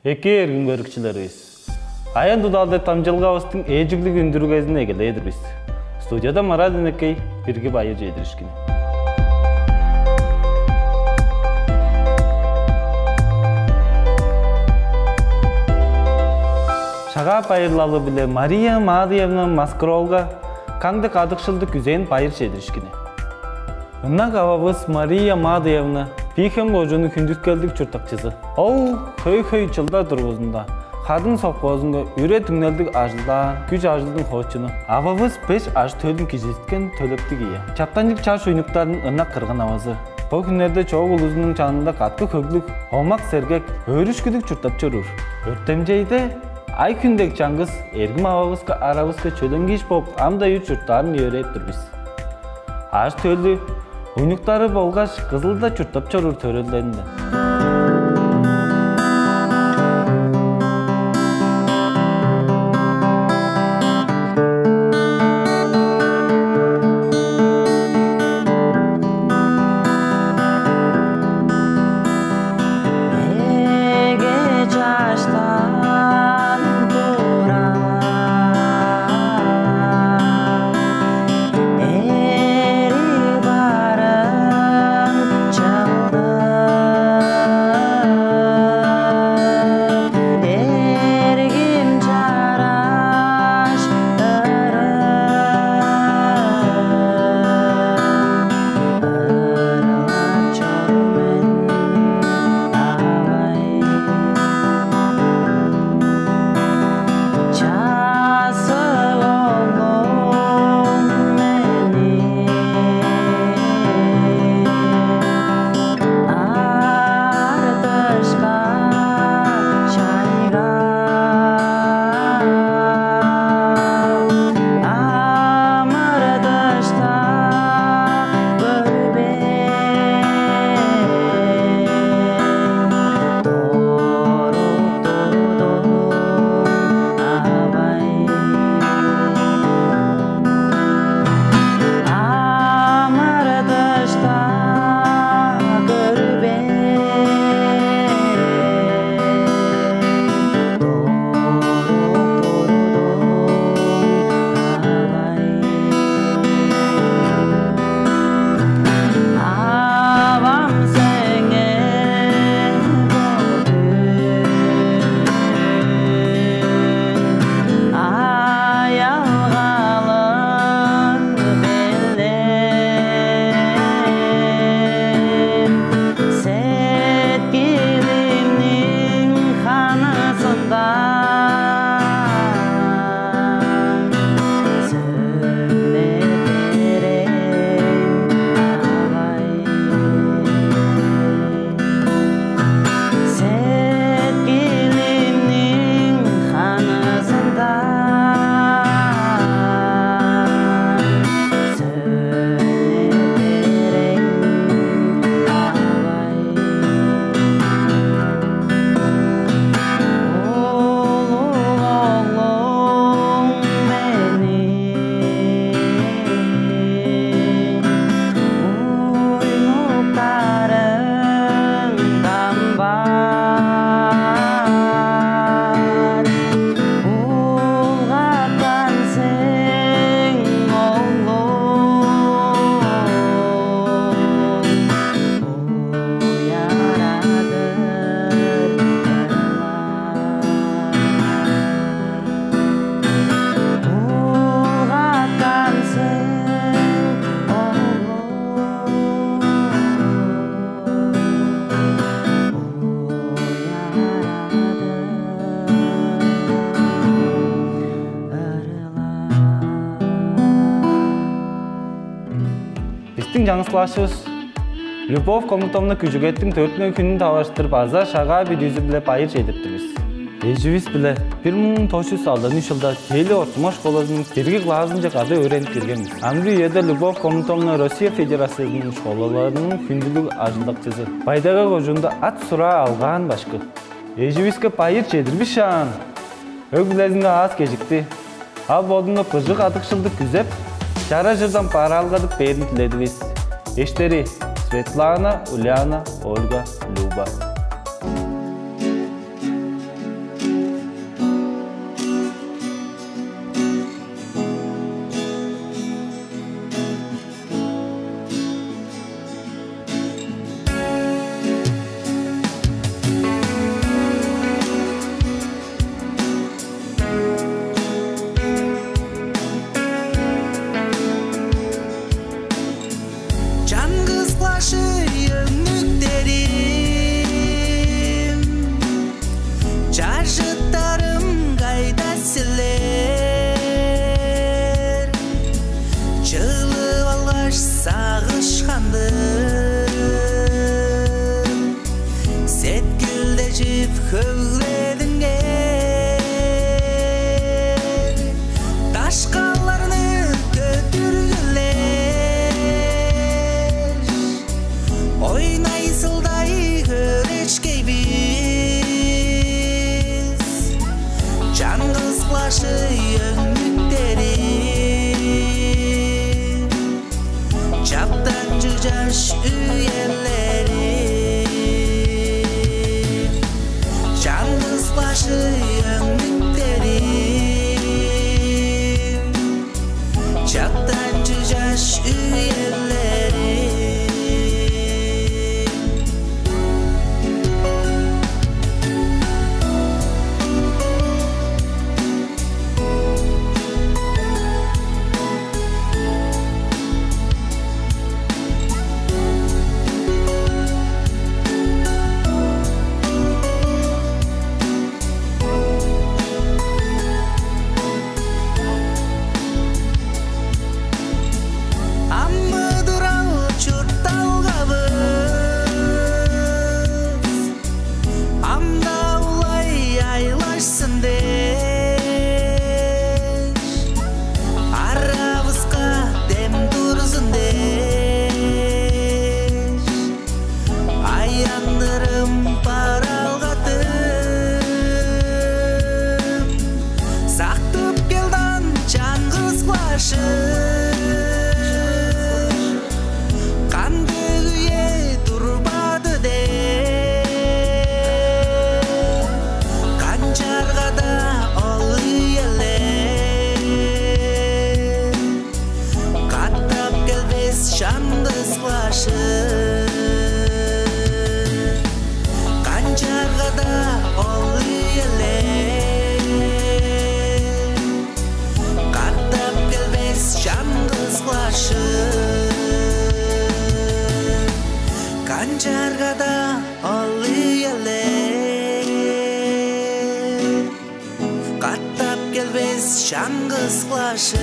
Эки эргин көрүкчүлөрүбүз. Аян Дудалды тамжылгабыздын эжиглик үндүрүү кезине келедирбиз. Студияда Марат энекей бирге байыр жейдиришкен. Шага байырлалы биле Мария Мадыевна Маскролга кандык адыкшылды күзен байыр жейдиришкен. Ынак абабыз Мария Мадыевна Бихем Божунун күндүскөлдүк чуртакчысы. Ол хөй жылда тургузунда, хадын соккозунда үрө түңнөлдүк ажылдан, күч ажылдын хоочуну. Абабыз 5 аж төлүн кижиткен төлөптүк ие. Чаптанчык чаш уйнуктардын ынак кыргын авазы. Бул күннөрдө чогуу улузунун жанында катты көглүк, омак сергек, өрүшкүдүк чуртап чорур. Өртемжейде ай күндек чаңгыз эргим абабызга арабызга чөлөңгиш болуп, андай үч журттарын үйрөттүрбүз. Аж төлү уйнуктары болгаш кызылда чуртап чоруур төрөлдөрүндө. Жаңысылашыбыз Любовь Комутовна күжігеттің 4 күнін таваштырып аза шаға бір үзі біле байыр жейдіптірбіз. Ежівіз біле 1960 жылда Теле Ортымаш школасының біргі класынча қады өреніп кергенбіз. Амры еді Любовь Комутовна Россия Федерациясының школаларының күнділік ажылдақчысы. Байдага қожында ат сұра алған башқы. Ежівізге байыр жейдірбіз шаан. Өкілезінде аз кежікті. Ал болдыңда пыжық атықшылды күзеп, жара жырдан пара алғадып берін тіледіңіз. Eşleri Svetlana, Ulyana, Olga, Luba. шаңғызлашы.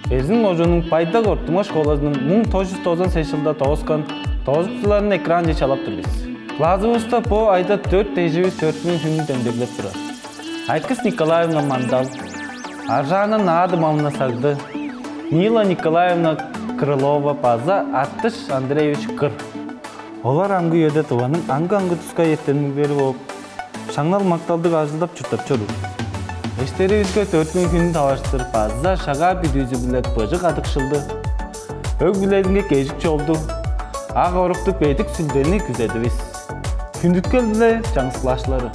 Эрзин Кожонун пайда кортума школасынын 1990 жылда тоғускан тоғызкыларын экран чалап турбуз. Классыбызда по айда 4 тежибиз 4000 күнү демдеглеп турат. Айкыз Николаевна Мандал, Аржана Нады Мамна Сагды, Нила Николаевна Крылова Паза, Аттыш Андреевич Кыр. Олар аңгы үйөдө тубанын аңгы туска ертеңдери болуп, шаңнал макталдык ажылдап чуртап чору. Эштерибизге 4000 күнү талаштырып, Паза шага бидүүзү билет быжык адыкшылды. Өг билетинге кежик жолду. Ак оруктук бетик сүлдени күзөдүбүз. Күндүткөл биле жаңсылашлары.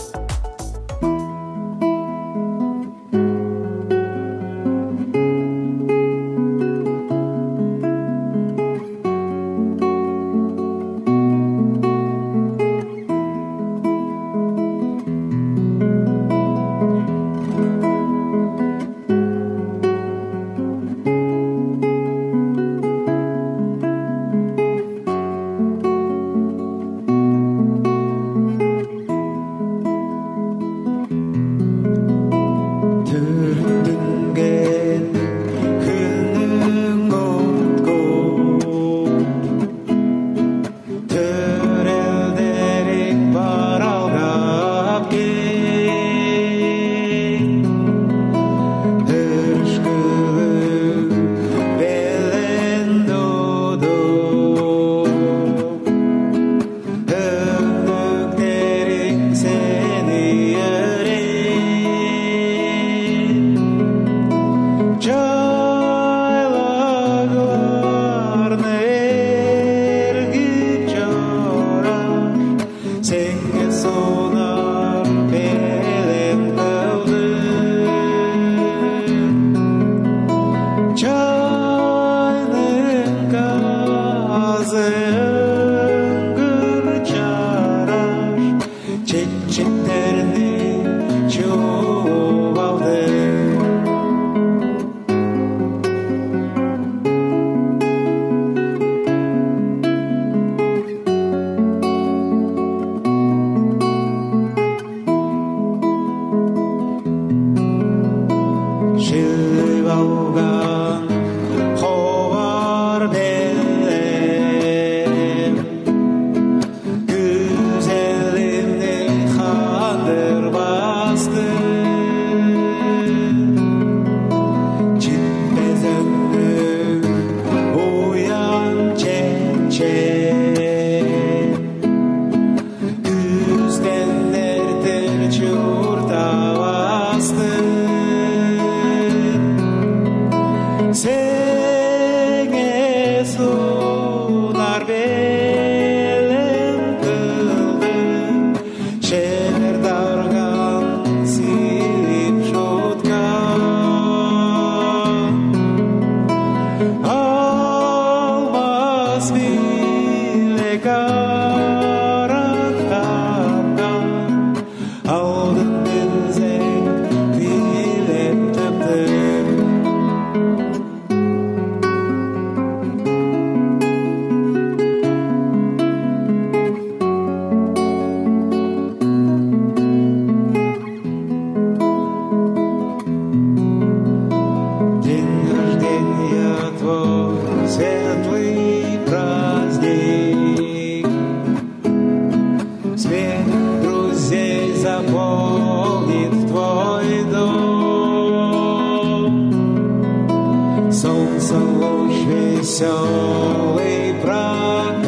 Веселый проказник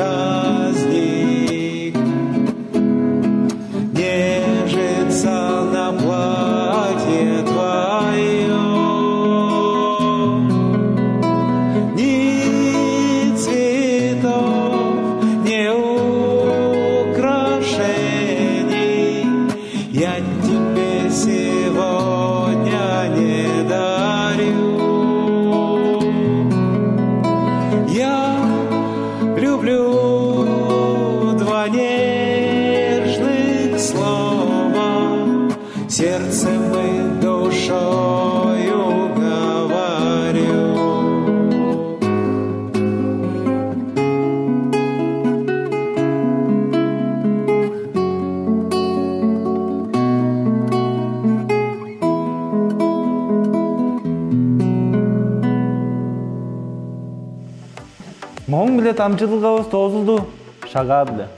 нежится на платье твоем. Ни цветов, ни украшений я тебе сегодня не дарю. Я люблю два нежных слова, сердцем и душою говорю. Моң биле тамчылыгыбыз тозулду. Шага биле.